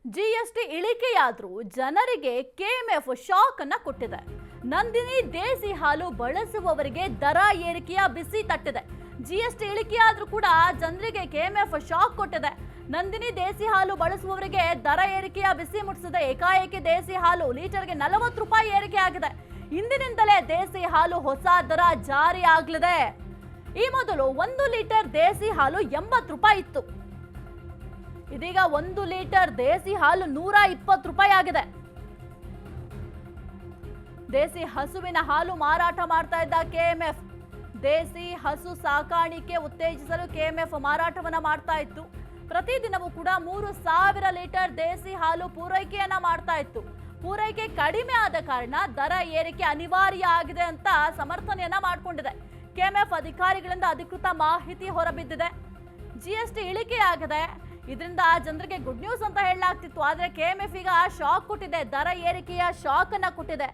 GST ಇಳಿಕೆಯಾದ್ರೂ ಜನರಿಗೆ KMF shock ಅನ್ನ ಕೊಟ್ಟಿದೆ. ನಂದಿನಿ ದೇಸಿ ಹಾಲು ಬಳಸುವವರಿಗೆ ದರ ಏರಿಕೆಯ ಬಿಸಿ ತಟ್ಟಿದೆ. ಜಿಎಸ್ಟಿ ಇಳಿಕೆಯಾದ್ರೂ ಕೂಡ ಜನರಿಗೆ ಕೆಎಂಎಫ್ ಶಾಕ್ ಕೊಟ್ಟಿದೆ. ನಂದಿನಿ ದೇಸಿ ಹಾಲು ಬಳಸುವವರಿಗೆ ದರ ಏರಿಕೆಯ ಬಿಸಿ ಮುಟ್ಟಿಸಿದೆ. ಏಕಾಏಕಿ ದೇಸಿ ಹಾಲು ಲೀಟರ್ಗೆ 40 ರೂಪಾಯಿ ಏರಿಕೆ ಆಗಿದೆ. ಇಂದಿನಿಂದಲೇ ದೇಸಿ ಹಾಲು ಹೊಸ ದರ ಜಾರಿ ಆಗಲಿದೆ. ಈ ಮೊದಲು 1 ಲೀಟರ್ ದೇಸಿ ಹಾಲು 80 ರೂಪಾಯಿ ಇತ್ತು. ಇದೀಗ 1 ಲೀಟರ್ ದೇಸಿ ಹಾಲು 120 ರೂಪಾಯಿ ಆಗಿದೆ. ದೇಸಿ ಹಸುವಿನ ಹಾಲು ಮಾರಾಟ ಮಾಡ್ತಾ ಇದ್ದ ಕೆಎಂಎಫ್ ದೇಸಿ ಹಸು ಸಾಕಾಣಿಕೆ ಉತ್ತೇಜಿಸಲು ಕೆಎಂಎಫ್ ಮಾರಾಟವನ್ನ ಮಾಡ್ತಾ ಇತ್ತು. ಪ್ರತಿದಿನವೂ ಕೂಡ 3000 ಲೀಟರ್ ದೇಸಿ ಹಾಲು ಪೂರೈಕೆಯನ್ನ ಮಾಡ್ತಾ ಇತ್ತು. ಪೂರೈಕೆ ಕಡಿಮೆ ಆದ ಕಾರಣ ದರ ಏರಿಕೆ ಅನಿವಾರ್ಯ ಆಗಿದೆ ಅಂತ ಸಮರ್ಥನೆಯನ್ನ ಮಾಡಿಕೊಂಡಿದೆ. ಕೆಎಂಎಫ್ ಅಧಿಕಾರಿಗಳಿಂದ ಅಧಿಕೃತ ಮಾಹಿತಿ ಹೊರಬಿದ್ದಿದೆ. ಜಿಎಸ್ಟಿ ಇಳಿಕೆಯಾಗಿದೆ. ಇದರಿಂದ ಜನರಿಗೆ ಗುಡ್ ನ್ಯೂಸ್ ಅಂತ ಹೇಳಲಾಗ್ತಿತ್ತು. ಆದರೆ ಕೆಎಂಎಫ್ ಈಗ ಶಾಕ್ ಕೊಟ್ಟಿದೆ. ದರ ಏರಿಕೆಯ ಶಾಕ್ ಅನ್ನ ಕೊಟ್ಟಿದೆ.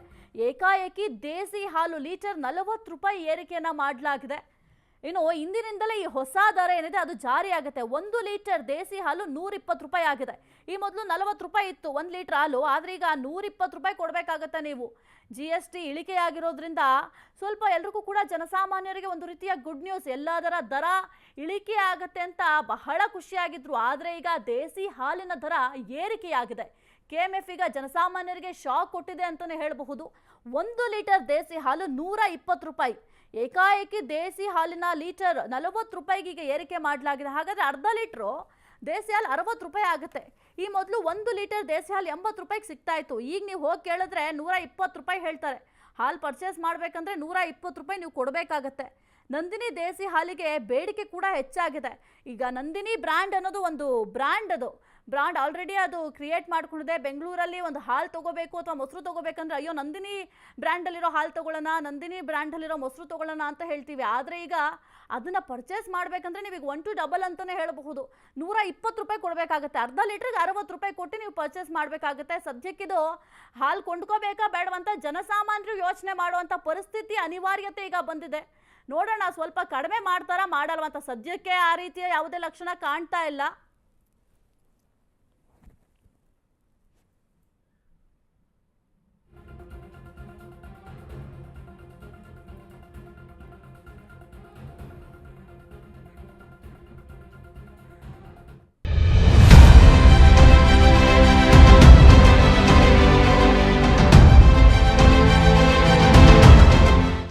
ಏಕಾಏಕಿ ದೇಸಿ ಹಾಲು ಲೀಟರ್ 40 ರೂಪಾಯಿ ಏರಿಕೆಯನ್ನ ಮಾಡಲಾಗಿದೆ. ಇನ್ನು ಇಂದಿನಿಂದಲೇ ಈ ಹೊಸ ದರ ಏನಿದೆ ಅದು ಜಾರಿ ಆಗುತ್ತೆ. 1 ಲೀಟರ್ ದೇಸಿ ಹಾಲು 120 ರೂಪಾಯಿ ಆಗಿದೆ. ಈ ಮೊದಲು 40 ರೂಪಾಯಿ ಇತ್ತು 1 ಲೀಟರ್ ಹಾಲು. ಆದ್ರೆ ಈಗ 120 ರೂಪಾಯಿ ಕೊಡಬೇಕಾಗತ್ತೆ ನೀವು. ಜಿಎಸ್ಟಿ ಇಳಿಕೆಯಾಗಿರೋದ್ರಿಂದ ಸ್ವಲ್ಪ ಎಲ್ರಿಗೂ ಕೂಡ ಜನಸಾಮಾನ್ಯರಿಗೆ ಒಂದು ರೀತಿಯ ಗುಡ್ ನ್ಯೂಸ್. ಎಲ್ಲದರ ದರ ಇಳಿಕೆ ಆಗತ್ತೆ ಅಂತ ಬಹಳ ಖುಷಿಯಾಗಿದ್ರು. ಆದರೆ ಈಗ ದೇಸಿ ಹಾಲಿನ ದರ ಏರಿಕೆಯಾಗಿದೆ. ಕೆಎಂಎಫ್ ಈಗ ಜನಸಾಮಾನ್ಯರಿಗೆ ಶಾಕ್ ಕೊಟ್ಟಿದೆ ಅಂತಾನೆ ಹೇಳಬಹುದು. 1 ಲೀಟರ್ ದೇಸಿ ಹಾಲು 120 ರೂಪಾಯಿ. ಏಕಾಏಕಿ ದೇಸಿ ಹಾಲಿನ ಲೀಟರ್ 40 ರೂಪಾಯಿಗೆ ಏರಿಕೆ ಮಾಡಲಾಗಿದೆ. ಹಾಗಾದ್ರೆ ಅರ್ಧ ಲೀಟ್ರು ದೇಸಿ ಹಾಲು 60 ರೂಪಾಯಿ ಆಗುತ್ತೆ. ಈ ಮೊದಲು 1 ಲೀಟರ್ ದೇಸಿ ಹಾಲು 80 ರೂಪಾಯಿಗೆ ಸಿಗ್ತಾ ಇತ್ತು. ಈಗ ನೀವು ಹೋಗಿ ಕೇಳಿದ್ರೆ 120 ರೂಪಾಯಿ ಹೇಳ್ತಾರೆ. ಹಾಲು ಪರ್ಚೇಸ್ ಮಾಡಬೇಕಂದ್ರೆ 120 ರೂಪಾಯಿ ನೀವು ಕೊಡಬೇಕಾಗತ್ತೆ. ನಂದಿನಿ ದೇಸಿ ಹಾಲಿಗೆ ಬೇಡಿಕೆ ಕೂಡ ಹೆಚ್ಚಾಗಿದೆ. ಈಗ ನಂದಿನಿ ಬ್ರ್ಯಾಂಡ್ ಅನ್ನೋದು ಒಂದು ಬ್ರ್ಯಾಂಡ್ ಆಲ್ರೆಡಿ ಅದು ಕ್ರಿಯೇಟ್ ಮಾಡ್ಕೊಂಡಿದೆ. ಬೆಂಗಳೂರಲ್ಲಿ ಒಂದು ಹಾಲು ತಗೋಬೇಕು ಅಥವಾ ಮೊಸರು ತಗೋಬೇಕಂದ್ರೆ ಅಯ್ಯೋ ನಂದಿನಿ ಬ್ರ್ಯಾಂಡಲ್ಲಿರೋ ಹಾಲು ತಗೊಳ್ಳೋಣ, ನಂದಿನಿ ಬ್ರ್ಯಾಂಡಲ್ಲಿರೋ ಮೊಸರು ತಗೊಳ್ಳೋಣ ಅಂತ ಹೇಳ್ತೀವಿ. ಆದರೆ ಈಗ ಅದನ್ನು ಪರ್ಚೇಸ್ ಮಾಡಬೇಕಂದ್ರೆ ನೀವು ಈಗ 1 to ಡಬಲ್ ಅಂತಲೇ ಹೇಳಬಹುದು. 120 ರೂಪಾಯಿ ಕೊಡಬೇಕಾಗುತ್ತೆ. ಅರ್ಧ ಲೀಟ್ರಿಗೆ 60 ರೂಪಾಯಿ ಕೊಟ್ಟು ನೀವು ಪರ್ಚೇಸ್ ಮಾಡಬೇಕಾಗುತ್ತೆ. ಸದ್ಯಕ್ಕಿದು ಹಾಲು ಕೊಂಡ್ಕೋಬೇಕಾ ಬೇಡವಂತ ಜನಸಾಮಾನ್ಯರು ಯೋಚನೆ ಮಾಡುವಂಥ ಪರಿಸ್ಥಿತಿ ಅನಿವಾರ್ಯತೆ ಈಗ ಬಂದಿದೆ. ನೋಡೋಣ ಸ್ವಲ್ಪ ಕಡಿಮೆ ಮಾಡ್ತಾರಾ ಮಾಡಲ್ವಂತ. ಸದ್ಯಕ್ಕೆ ಆ ರೀತಿಯ ಯಾವುದೇ ಲಕ್ಷಣ ಕಾಣ್ತಾ ಇಲ್ಲ.